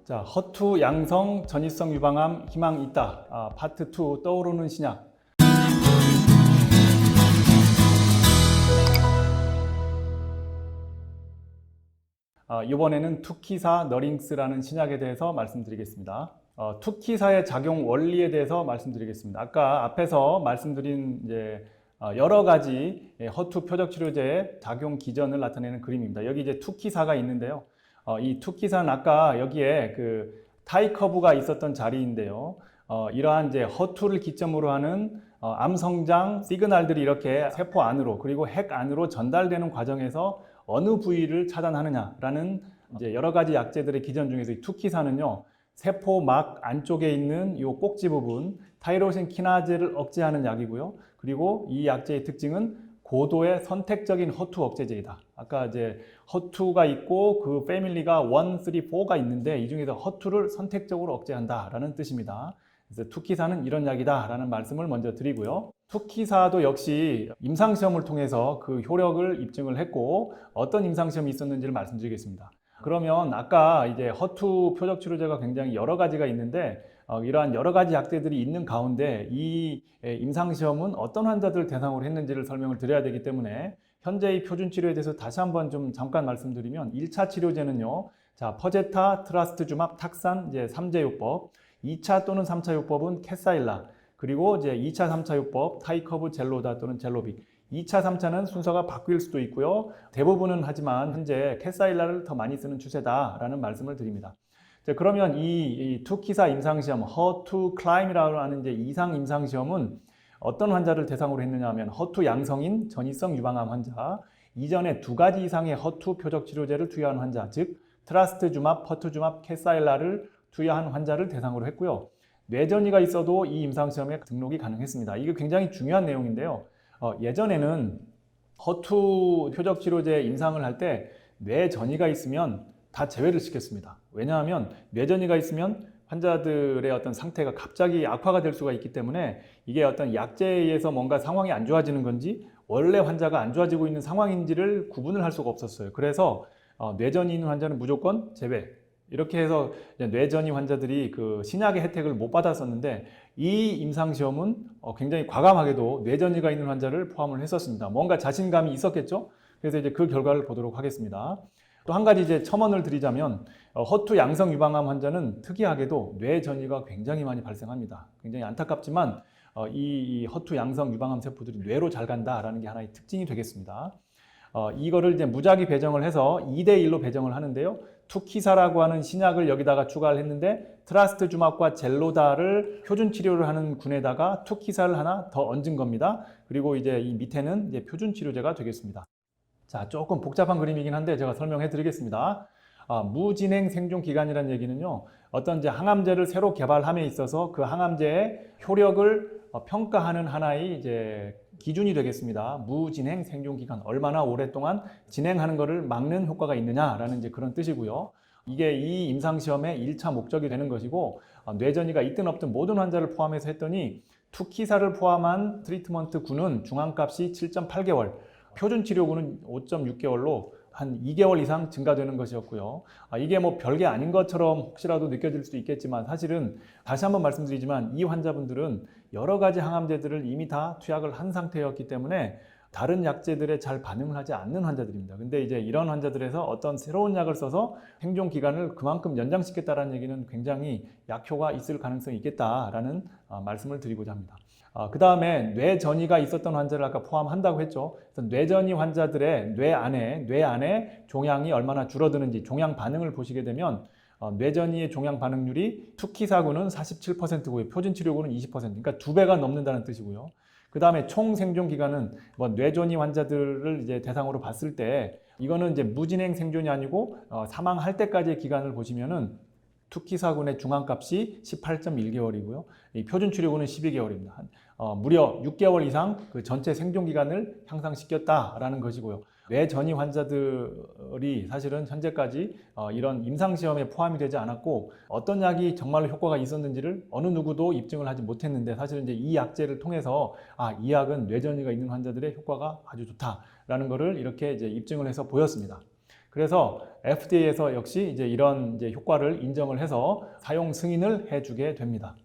자, 허투 양성 전이성 유방암 희망 있다. 파트 2 떠오르는 신약. 이번에는 투키사 너링스라는 신약에 대해서 말씀드리겠습니다. 투키사의 작용 원리에 대해서 말씀드리겠습니다. 아까 앞에서 말씀드린 여러 가지 허투 표적 치료제의 작용 기전을 나타내는 그림입니다. 여기 이제 투키사가 있는데요. 이 투키사는 아까 여기에 그 타이 커브가 있었던 자리인데요. 이러한 이제 허투를 기점으로 하는 암 성장 시그널들이 이렇게 세포 안으로 그리고 핵 안으로 전달되는 과정에서 어느 부위를 차단하느냐라는 이제 여러 가지 약제들의 기전 중에서 이 투키사는요, 세포막 안쪽에 있는 이 꼭지 부분 타이로신 키나제를 억제하는 약이고요. 그리고 이 약제의 특징은 고도의 선택적인 허투 억제제이다. 아까 이제 허투가 있고 그 패밀리가 1, 3, 4가 있는데 이 중에서 허투를 선택적으로 억제한다라는 뜻입니다. 그래서 투키사는 이런 약이다라는 말씀을 먼저 드리고요. 투키사도 역시 임상시험을 통해서 그 효력을 입증을 했고 어떤 임상시험이 있었는지를 말씀드리겠습니다. 그러면 아까 이제 허투 표적 치료제가 굉장히 여러 가지가 있는데 이러한 여러 가지 약제들이 있는 가운데 이 임상시험은 어떤 환자들을 대상으로 했는지를 설명을 드려야 되기 때문에 현재의 표준 치료에 대해서 다시 한번 좀 잠깐 말씀드리면 1차 치료제는요. 자, 퍼제타, 트라스트주맙, 탁산 이제 3제 요법, 2차 또는 3차 요법은 캐사일라, 그리고 이제 2차, 3차 요법 타이커브 젤로다 또는 젤로빅. 2차, 3차는 순서가 바뀔 수도 있고요. 대부분은 하지만 현재 캐사일라를 더 많이 쓰는 추세다라는 말씀을 드립니다. 자, 그러면 이 투키사 임상시험, 허투 클라임이라고 하는 이제 이상 임상시험은 어떤 환자를 대상으로 했느냐 하면 허투 양성인 전이성 유방암 환자, 이전에 2가지 이상의 허투 표적 치료제를 투여한 환자, 즉 트라스트주맙, 퍼투주맙, 캐사일라를 투여한 환자를 대상으로 했고요. 뇌전이가 있어도 이 임상시험에 등록이 가능했습니다. 이게 굉장히 중요한 내용인데요. 예전에는 허투 표적 치료제 임상을 할 때 뇌전이가 있으면 다 제외를 시켰습니다. 왜냐하면 뇌전이가 있으면 환자들의 어떤 상태가 갑자기 악화가 될 수가 있기 때문에 이게 어떤 약제에 의해서 뭔가 상황이 안 좋아지는 건지 원래 환자가 안 좋아지고 있는 상황인지를 구분을 할 수가 없었어요. 그래서 뇌전이 있는 환자는 무조건 제외. 이렇게 해서 뇌전이 환자들이 그 신약의 혜택을 못 받았었는데 이 임상시험은 굉장히 과감하게도 뇌전이가 있는 환자를 포함을 했었습니다. 뭔가 자신감이 있었겠죠? 그래서 이제 그 결과를 보도록 하겠습니다. 또 한 가지 이제 첨언을 드리자면 허투 양성 유방암 환자는 특이하게도 뇌전이가 굉장히 많이 발생합니다. 굉장히 안타깝지만 이 허투 양성 유방암 세포들이 뇌로 잘 간다라는 게 하나의 특징이 되겠습니다. 이거를 이제 무작위 배정을 해서 2대1로 배정을 하는데요. 투키사라고 하는 신약을 여기다가 추가를 했는데 트라스트주맙과 젤로다를 표준 치료를 하는 군에다가 투키사를 하나 더 얹은 겁니다. 그리고 이제 이 밑에는 이제 표준 치료제가 되겠습니다. 자, 조금 복잡한 그림이긴 한데 제가 설명해 드리겠습니다. 무진행 생존 기간이라는 얘기는요, 어떤 이제 항암제를 새로 개발함에 있어서 그 항암제의 효력을 평가하는 하나의 이제 기준이 되겠습니다. 무진행 생존 기간, 얼마나 오랫동안 진행하는 것을 막는 효과가 있느냐라는 이제 그런 뜻이고요. 이게 이 임상시험의 1차 목적이 되는 것이고, 뇌전이가 있든 없든 모든 환자를 포함해서 했더니 투키사를 포함한 트리트먼트 군은 중앙값이 7.8개월, 표준 치료군은 5.6개월로 한 2개월 이상 증가되는 것이었고요. 이게 뭐 별게 아닌 것처럼 혹시라도 느껴질 수도 있겠지만 사실은 다시 한번 말씀드리지만 이 환자분들은 여러 가지 항암제들을 이미 다 투약을 한 상태였기 때문에 다른 약제들에 잘 반응을 하지 않는 환자들입니다. 근데 이제 이런 환자들에서 어떤 새로운 약을 써서 생존 기간을 그만큼 연장시켰다는 얘기는 굉장히 약효가 있을 가능성이 있겠다라는 말씀을 드리고자 합니다. 그 다음에 뇌전이가 있었던 환자를 아까 포함한다고 했죠. 그래서 뇌전이 환자들의 뇌 안에 종양이 얼마나 줄어드는지 종양 반응을 보시게 되면 뇌전이의 종양 반응률이 투키사군은 47%고요. 표준 치료군은 20%. 그러니까 2배가 넘는다는 뜻이고요. 그 다음에 총 생존 기간은 뭐 뇌전이 환자들을 이제 대상으로 봤을 때 이거는 이제 무진행 생존이 아니고 사망할 때까지의 기간을 보시면은 투키사군의 중앙값이 18.1개월이고요. 이 표준 치료군은 12개월입니다. 무려 6개월 이상 그 전체 생존 기간을 향상시켰다라는 것이고요. 뇌전이 환자들이 사실은 현재까지 이런 임상시험에 포함이 되지 않았고 어떤 약이 정말로 효과가 있었는지를 어느 누구도 입증을 하지 못했는데 사실은 이제 이 약제를 통해서 이 약은 뇌전이가 있는 환자들의 효과가 아주 좋다라는 것을 이렇게 이제 입증을 해서 보였습니다. 그래서 FDA에서 역시 이제 이런 이제 효과를 인정을 해서 사용 승인을 해주게 됩니다.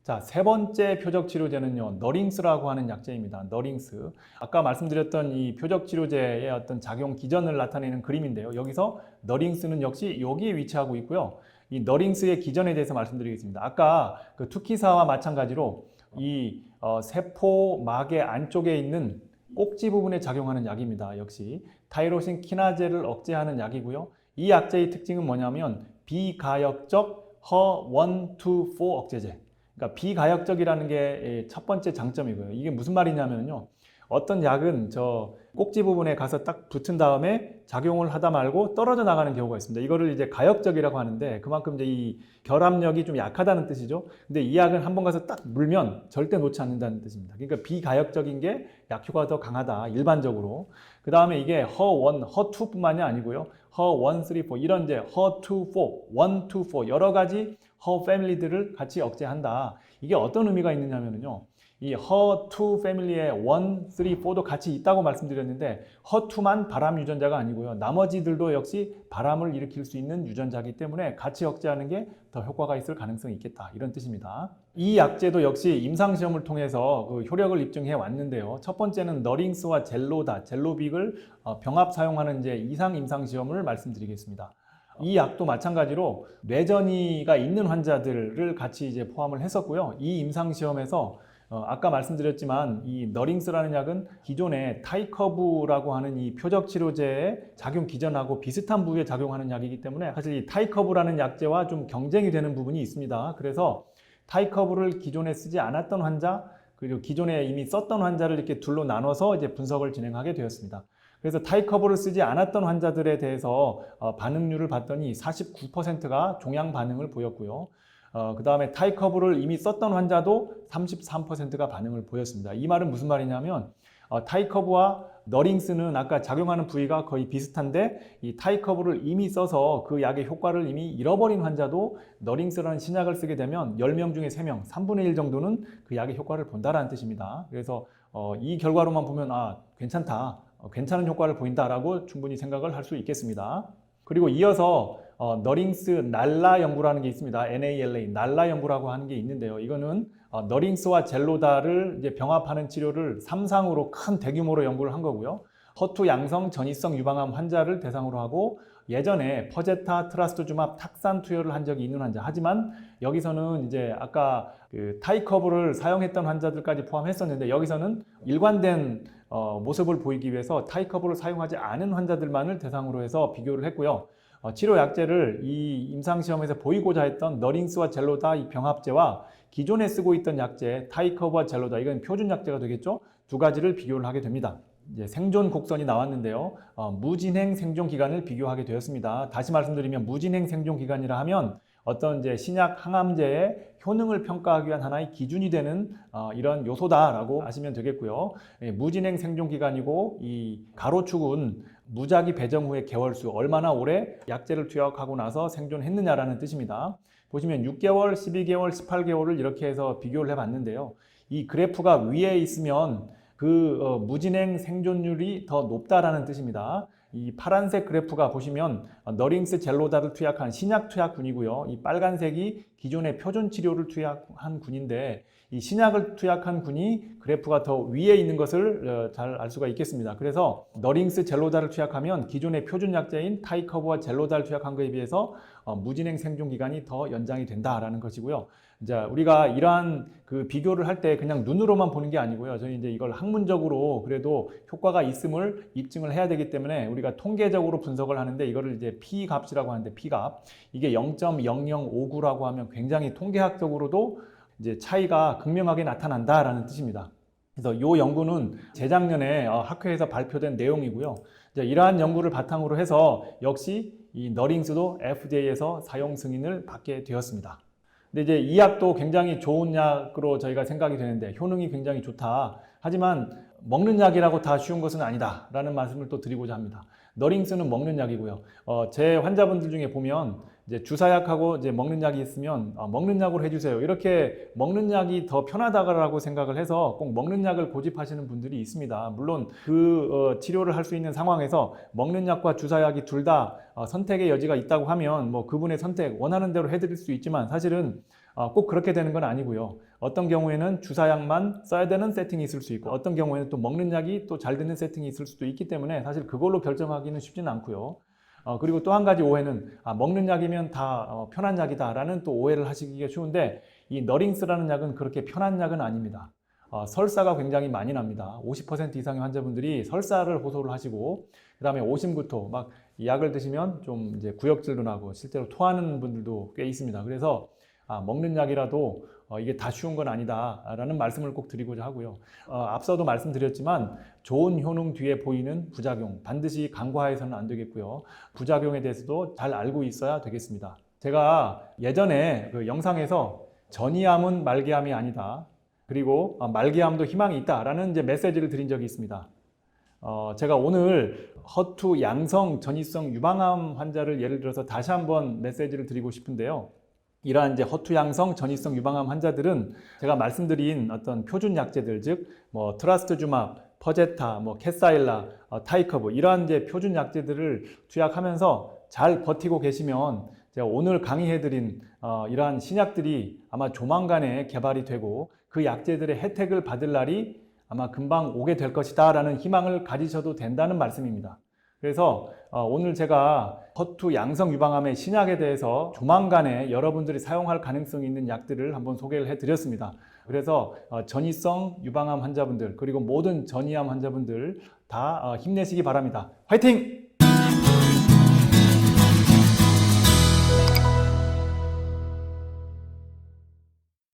자, 세 번째 표적 치료제는요, 너링스라고 하는 약제입니다. 너링스. 아까 말씀드렸던 이 표적 치료제의 어떤 작용 기전을 나타내는 그림인데요. 여기서 너링스는 역시 여기에 위치하고 있고요. 이 너링스의 기전에 대해서 말씀드리겠습니다. 아까 그 투키사와 마찬가지로 이 세포막의 안쪽에 있는 꼭지 부분에 작용하는 약입니다. 역시 타이로신 키나제를 억제하는 약이고요. 이 약제의 특징은 뭐냐면 비가역적 허1, 2, 4 억제제. 그러니까 비가역적이라는 게 첫 번째 장점이고요. 이게 무슨 말이냐면요. 어떤 약은 저 꼭지 부분에 가서 딱 붙은 다음에 작용을 하다 말고 떨어져 나가는 경우가 있습니다. 이거를 이제 가역적이라고 하는데 그만큼 이제 이 결합력이 좀 약하다는 뜻이죠. 근데 이 약은 한번 가서 딱 물면 절대 놓지 않는다는 뜻입니다. 그러니까 비가역적인 게 약효가 더 강하다. 일반적으로. 그 다음에 이게 허1, 허2뿐만이 아니고요. 허1, 3, 4 이런 이제 허2, 4, 1, 2, 4 여러 가지 허 패밀리들을 같이 억제한다. 이게 어떤 의미가 있느냐면요. 이 허2 패밀리의 1, 3, 4도 같이 있다고 말씀드렸는데 허2만 바람 유전자가 아니고요. 나머지들도 역시 바람을 일으킬 수 있는 유전자이기 때문에 같이 억제하는 게 더 효과가 있을 가능성이 있겠다. 이런 뜻입니다. 이 약제도 역시 임상시험을 통해서 그 효력을 입증해 왔는데요. 첫 번째는 너링스와 젤로다, 젤로빅을 병합 사용하는 이제 이상 임상시험을 말씀드리겠습니다. 이 약도 마찬가지로 뇌전이가 있는 환자들을 같이 이제 포함을 했었고요. 이 임상시험에서 아까 말씀드렸지만 이 너링스라는 약은 기존의 타이커브라고 하는 이 표적 치료제의 작용 기전하고 비슷한 부위에 작용하는 약이기 때문에 사실 이 타이커브라는 약제와 좀 경쟁이 되는 부분이 있습니다. 그래서 타이커브를 기존에 쓰지 않았던 환자 그리고 기존에 이미 썼던 환자를 이렇게 둘로 나눠서 이제 분석을 진행하게 되었습니다. 그래서 타이커브를 쓰지 않았던 환자들에 대해서 반응률을 봤더니 49%가 종양 반응을 보였고요. 그 다음에 타이커브를 이미 썼던 환자도 33%가 반응을 보였습니다. 이 말은 무슨 말이냐면 타이커브와 너링스는 아까 작용하는 부위가 거의 비슷한데 이 타이커브를 이미 써서 그 약의 효과를 이미 잃어버린 환자도 너링스라는 신약을 쓰게 되면 10명 중에 3명, 3분의 1 정도는 그 약의 효과를 본다라는 뜻입니다. 그래서 이 결과로만 보면 괜찮다. 괜찮은 효과를 보인다라고 충분히 생각을 할 수 있겠습니다. 그리고 이어서 너링스 날라 연구라는 게 있습니다. NALA, 날라 연구라고 하는 게 있는데요. 이거는 너링스와 젤로다를 이제 병합하는 치료를 3상으로 큰 대규모로 연구를 한 거고요. 허투 양성 전이성 유방암 환자를 대상으로 하고 예전에 퍼제타, 트라스투즈맙, 탁산 투여를 한 적이 있는 환자. 하지만 여기서는 이제 아까 그 타이커브를 사용했던 환자들까지 포함했었는데 여기서는 일관된 모습을 보이기 위해서 타이커브를 사용하지 않은 환자들만을 대상으로 해서 비교를 했고요. 치료 약제를 이 임상시험에서 보이고자 했던 너링스와 젤로다 이 병합제와 기존에 쓰고 있던 약제 타이커브와 젤로다 이건 표준 약제가 되겠죠. 두 가지를 비교를 하게 됩니다. 이제 생존 곡선이 나왔는데요. 무진행 생존 기간을 비교하게 되었습니다. 다시 말씀드리면 무진행 생존 기간이라 하면 어떤 이제 신약 항암제의 효능을 평가하기 위한 하나의 기준이 되는 이런 요소다라고 아시면 되겠고요. 무진행 생존 기간이고 이 가로축은 무작위 배정 후의 개월수 얼마나 오래 약제를 투약하고 나서 생존했느냐라는 뜻입니다. 보시면 6개월, 12개월, 18개월을 이렇게 해서 비교를 해봤는데요. 이 그래프가 위에 있으면 그 무진행 생존율이 더 높다라는 뜻입니다. 이 파란색 그래프가 보시면 너링스 젤로다를 투약한 신약 투약군이고요. 이 빨간색이 기존의 표준 치료를 투약한 군인데 이 신약을 투약한 군이 그래프가 더 위에 있는 것을 잘 알 수가 있겠습니다. 그래서 너링스 젤로다를 투약하면 기존의 표준 약제인 타이커브와 젤로다를 투약한 것에 비해서 무진행 생존 기간이 더 연장이 된다라는 것이고요. 이제 우리가 이러한 그 비교를 할 때 그냥 눈으로만 보는 게 아니고요. 저희 이제 이걸 학문적으로 그래도 효과가 있음을 입증을 해야 되기 때문에 우리가 통계적으로 분석을 하는데 이거를 이제 P 값이라고 하는데 P 값 이게 0.0059라고 하면 굉장히 통계학적으로도 이제 차이가 극명하게 나타난다라는 뜻입니다. 그래서 이 연구는 재작년에 학회에서 발표된 내용이고요. 이제 이러한 연구를 바탕으로 해서 역시 이 너링스도 FDA에서 사용 승인을 받게 되었습니다. 근데 이제 이 약도 굉장히 좋은 약으로 저희가 생각이 되는데 효능이 굉장히 좋다. 하지만 먹는 약이라고 다 쉬운 것은 아니다라는 말씀을 또 드리고자 합니다. 너링스는 먹는 약이고요. 제 환자분들 중에 보면 이제 주사약하고 이제 먹는 약이 있으면 먹는 약으로 해주세요. 이렇게 먹는 약이 더 편하다라고 생각을 해서 꼭 먹는 약을 고집하시는 분들이 있습니다. 물론 그 치료를 할 수 있는 상황에서 먹는 약과 주사약이 둘 다 선택의 여지가 있다고 하면 뭐 그분의 선택 원하는 대로 해드릴 수 있지만 사실은 꼭 그렇게 되는 건 아니고요. 어떤 경우에는 주사약만 써야 되는 세팅이 있을 수 있고 어떤 경우에는 또 먹는 약이 또 잘 되는 세팅이 있을 수도 있기 때문에 사실 그걸로 결정하기는 쉽지는 않고요. 그리고 또 한 가지 오해는 먹는 약이면 다 편한 약이다라는 또 오해를 하시기가 쉬운데 이 너링스라는 약은 그렇게 편한 약은 아닙니다. 설사가 굉장히 많이 납니다. 50% 이상의 환자분들이 설사를 호소를 하시고 그다음에 오심구토 막 이 약을 드시면 좀 이제 구역질도 나고 실제로 토하는 분들도 꽤 있습니다. 그래서 먹는 약이라도 이게 다 쉬운 건 아니다라는 말씀을 꼭 드리고자 하고요. 앞서도 말씀드렸지만 좋은 효능 뒤에 보이는 부작용 반드시 간과해서는 안 되겠고요. 부작용에 대해서도 잘 알고 있어야 되겠습니다. 제가 예전에 그 영상에서 전이암은 말기암이 아니다. 그리고 말기암도 희망이 있다라는 이제 메시지를 드린 적이 있습니다. 제가 오늘 허투 양성 전이성 유방암 환자를 예를 들어서 다시 한번 메시지를 드리고 싶은데요. 이러한 이제 허투 양성 전이성 유방암 환자들은 제가 말씀드린 어떤 표준 약제들 즉 뭐 트라스트주맙, 퍼제타, 뭐 캐사일라, 타이커브 이러한 이제 표준 약제들을 투약하면서 잘 버티고 계시면 제가 오늘 강의해드린 이러한 신약들이 아마 조만간에 개발이 되고 그 약제들의 혜택을 받을 날이 아마 금방 오게 될 것이다 라는 희망을 가지셔도 된다는 말씀입니다. 그래서 오늘 제가 허투 양성 유방암의 신약에 대해서 조만간에 여러분들이 사용할 가능성이 있는 약들을 한번 소개를 해드렸습니다. 그래서 전이성 유방암 환자분들 그리고 모든 전이암 환자분들 다 힘내시기 바랍니다. 화이팅!